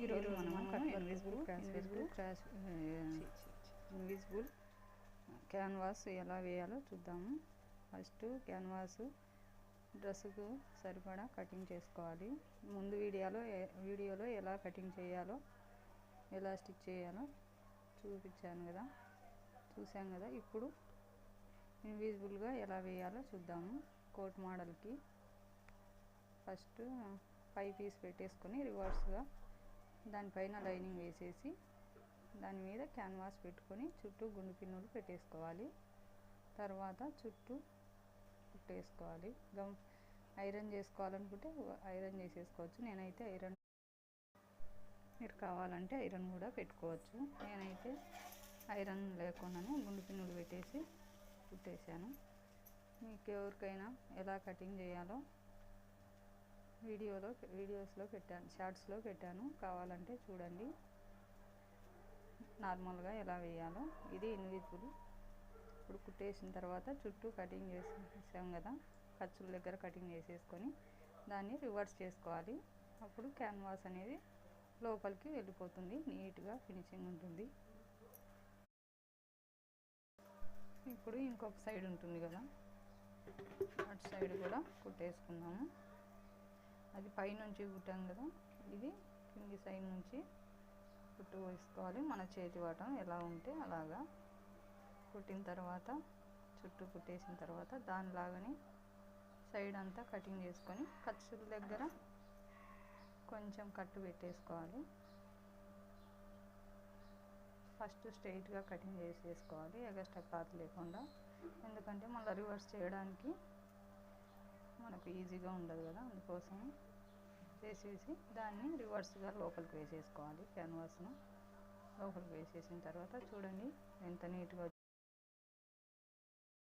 ఈరోజు మనం invisible canvas ఎలా వేయాలో చూద్దాము. ఫస్ట్ క్యాన్వాస్ డ్రెస్సుకు సరిపడా కటింగ్ చేసుకోవాలి. ముందు వీడియోలో ఎలా కటింగ్ చేయాలో, ఎలా స్టిచ్ చేయాలో చూసాం కదా. ఇప్పుడు ఇన్విజిబుల్గా ఎలా వేయాలో చూద్దాము. కోట్ మోడల్కి ఫస్ట్ 5 పీస్ పెట్టేసుకొని రివర్స్గా దానిపైన లైనింగ్ వేసేసి దాని మీద క్యాన్వాస్ పెట్టుకొని చుట్టూ గుండు పిన్నులు పెట్టేసుకోవాలి. తర్వాత చుట్టూ కుట్టేసుకోవాలి. ఐరన్ చేసుకోవాలనుకుంటే ఐరన్ చేసేసుకోవచ్చు. నేనైతే మీరు కావాలంటే ఐరన్ కూడా పెట్టుకోవచ్చు. నేనైతే ఐరన్ లేకుండానే గుండు పిన్నులు పెట్టేసి కుట్టేశాను. మీకు ఎవరికైనా ఎలా కటింగ్ చేయాలో వీడియోస్లో పెట్టాను, షార్ట్స్లో పెట్టాను, కావాలంటే చూడండి. నార్మల్గా ఎలా వేయాలో ఇది ఇన్విజిబుల్. ఇప్పుడు కుట్టేసిన తర్వాత చుట్టూ కటింగ్ చేసేసాం కదా, ఖర్చుల దగ్గర కటింగ్ చేసేసుకొని దాన్ని రివర్స్ చేసుకోవాలి. అప్పుడు క్యాన్వాస్ అనేది లోపలికి వెళ్ళిపోతుంది, నీట్గా ఫినిషింగ్ ఉంటుంది. ఇప్పుడు ఇంకొక సైడ్ ఉంటుంది కదా, అటు సైడ్ కూడా కుట్టేసుకున్నాము. అది పైనుంచి కుట్టాం కదా, ఇది కింది సైడ్ నుంచి కుట్టు వేసుకోవాలి. మన చేతి వాటం ఎలా ఉంటే అలాగా కుట్టిన తర్వాత చుట్టూ కుట్టేసిన తర్వాత దానిలాగానే సైడ్ అంతా కటింగ్ చేసుకొని ఖర్చుల దగ్గర కొంచెం కట్టు పెట్టేసుకోవాలి. ఫస్ట్ స్ట్రైట్గా కటింగ్ చేసేసుకోవాలి, ఎగస్ట్రా క్లాత్ లేకుండా. ఎందుకంటే మళ్ళీ రివర్స్ చేయడానికి మనకు ఈజీగా ఉండదు కదా, అందుకోసం చేసేసి దాన్ని రివర్స్గా లోపలికి వేసేసుకోవాలి. క్యాన్వాస్ను లోపలికి వేసేసిన తర్వాత చూడండి ఎంత నీట్గా